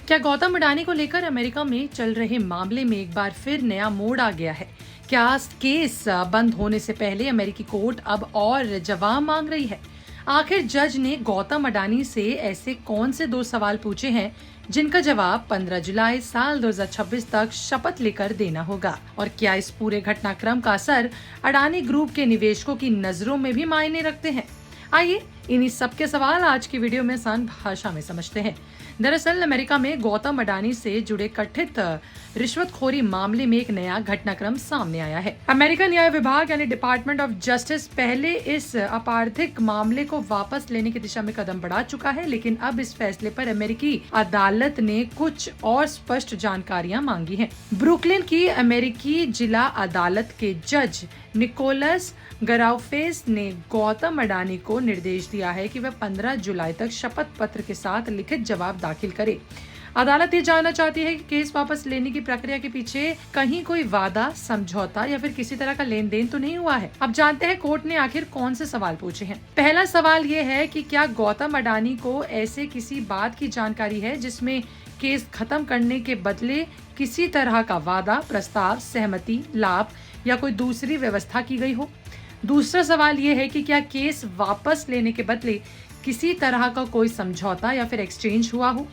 क्या गौतम अडानी को लेकर अमेरिका में चल रहे मामले में एक बार फिर नया मोड़ आ गया है? क्या केस बंद होने से पहले अमेरिकी कोर्ट अब और जवाब मांग रही है? आखिर जज ने गौतम अडानी से ऐसे कौन से 2 सवाल पूछे हैं जिनका जवाब 15 जुलाई साल 2026 तक शपथ लेकर देना होगा? और क्या इस पूरे घटनाक्रम का असर अडानी ग्रुप के निवेशकों की नजरों में भी मायने रखते हैं? आइए इन्हीं सबके सवाल आज की वीडियो में आसान भाषा में समझते हैं। दरअसल अमेरिका में गौतम अडानी से जुड़े कथित रिश्वतखोरी मामले में एक नया घटनाक्रम सामने आया है। अमेरिकन न्याय विभाग यानी डिपार्टमेंट ऑफ जस्टिस पहले इस आपराधिक मामले को वापस लेने की दिशा में कदम बढ़ा चुका है, लेकिन अब इस फैसले पर अमेरिकी अदालत ने कुछ और स्पष्ट जानकारियां मांगी हैं। ब्रुकलिन की अमेरिकी जिला अदालत के जज निकोलस गराउफेस ने गौतम अडानी को निर्देश दिया है कि वह 15 जुलाई तक शपथ पत्र के साथ लिखित जवाब दाखिल करे। अदालत ये जानना चाहती है कि केस वापस लेने की प्रक्रिया के पीछे कहीं कोई वादा, समझौता या फिर किसी तरह का लेन देन तो नहीं हुआ है। अब जानते हैं कोर्ट ने आखिर कौन से सवाल पूछे हैं। पहला सवाल ये है कि क्या गौतम अडानी को ऐसे किसी बात की जानकारी है जिसमें केस खत्म करने के बदले किसी तरह का वादा, प्रस्ताव, सहमति, लाभ या कोई दूसरी व्यवस्था की गई हो। दूसरा सवाल ये है कि क्या केस वापस लेने के बदले किसी तरह का कोई समझौता या फिर एक्सचेंज हुआ हो।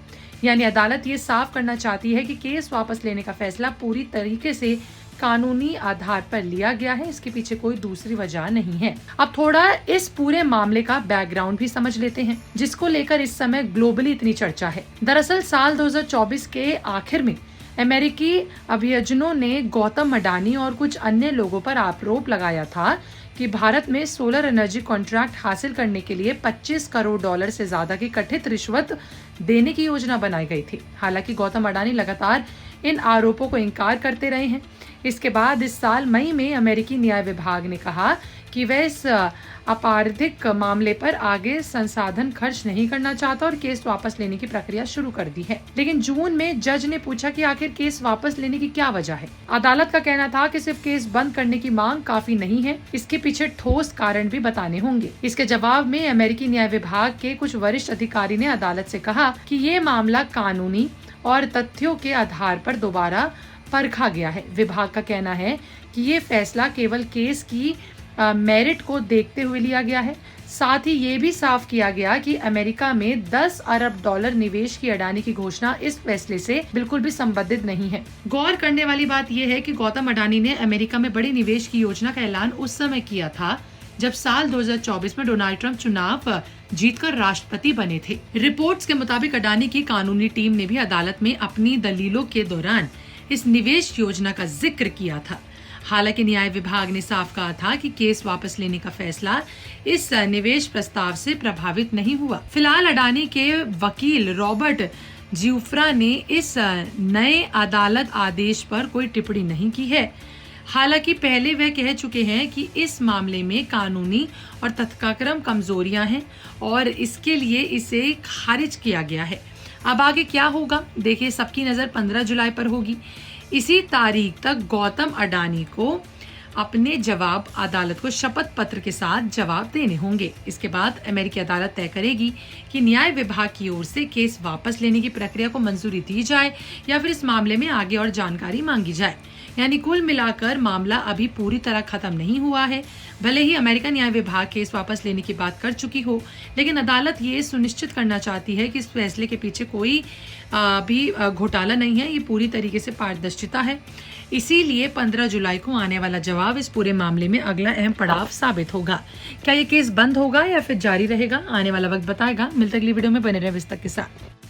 यानी अदालत ये साफ करना चाहती है कि केस वापस लेने का फैसला पूरी तरीके से कानूनी आधार पर लिया गया है, इसके पीछे कोई दूसरी वजह नहीं है। अब थोड़ा इस पूरे मामले का बैकग्राउंड भी समझ लेते हैं, जिसको लेकर इस समय ग्लोबली इतनी चर्चा है। दरअसल साल 2024 के आखिर में अमेरिकी अभियोजनों ने गौतम अडानी और कुछ अन्य लोगों पर आरोप लगाया था कि भारत में सोलर एनर्जी कॉन्ट्रैक्ट हासिल करने के लिए $25 करोड़ से ज्यादा की कथित रिश्वत देने की योजना बनाई गई थी। हालांकि गौतम अडानी लगातार इन आरोपों को इनकार करते रहे हैं। इसके बाद इस साल मई में अमेरिकी न्याय विभाग ने कहा कि वह इस आपराधिक मामले पर आगे संसाधन खर्च नहीं करना चाहता और केस वापस लेने की प्रक्रिया शुरू कर दी है। लेकिन जून में जज ने पूछा कि आखिर केस वापस लेने की क्या वजह है। अदालत का कहना था कि सिर्फ केस बंद करने की मांग काफी नहीं है, इसके पीछे ठोस कारण भी बताने होंगे। इसके जवाब में अमेरिकी न्याय विभाग के कुछ वरिष्ठ अधिकारी ने अदालत से कहा कि ये मामला कानूनी और तथ्यों के आधार पर दोबारा परखा गया है। विभाग का कहना है कि ये फैसला केवल केस की मेरिट को देखते हुए लिया गया है। साथ ही ये भी साफ किया गया कि अमेरिका में $10 अरब निवेश की अडानी की घोषणा इस फैसले से बिल्कुल भी संबंधित नहीं है। गौर करने वाली बात यह है कि गौतम अडानी ने अमेरिका में बड़े निवेश की योजना का ऐलान उस समय किया था जब साल 2024 में डोनाल्ड ट्रंप चुनाव जीतकर राष्ट्रपति बने थे। रिपोर्ट्स के मुताबिक अडानी की कानूनी टीम ने भी अदालत में अपनी दलीलों के दौरान इस निवेश योजना का जिक्र किया था। हालांकि न्याय विभाग ने साफ कहा था कि केस वापस लेने का फैसला इस निवेश प्रस्ताव से प्रभावित नहीं हुआ। फिलहाल अडानी के वकील रॉबर्ट जिउफ्रा ने इस नए अदालत आदेश पर कोई टिप्पणी नहीं की है। हालांकि पहले वह कह चुके हैं कि इस मामले में कानूनी और तथ्यक्रम कमजोरियां हैं और इसके लिए इसे खारिज किया गया है। अब आगे क्या होगा, देखिए सबकी नजर 15 जुलाई पर होगी। इसी तारीख तक गौतम अडानी को अपने जवाब अदालत को शपथ पत्र के साथ जवाब देने होंगे। इसके बाद अमेरिकी अदालत तय करेगी कि न्याय विभाग की ओर से केस वापस लेने की प्रक्रिया को मंजूरी दी जाए या फिर इस मामले में आगे और जानकारी मांगी जाए। यानी कुल मिलाकर मामला अभी पूरी तरह खत्म नहीं हुआ है। भले ही अमेरिकन न्याय विभाग केस वापस लेने की बात कर चुकी हो, लेकिन अदालत ये सुनिश्चित करना चाहती है कि इस फैसले के पीछे कोई भी घोटाला नहीं है, ये पूरी तरीके से पारदर्शिता है। इसीलिए 15 जुलाई को आने वाला जवाब इस पूरे मामले में अगला अहम पड़ाव साबित होगा। क्या ये केस बंद होगा या फिर जारी रहेगा, आने वाला वक्त बताएगा। मिलते अगली वीडियो में, बने रहे विस्तक के साथ।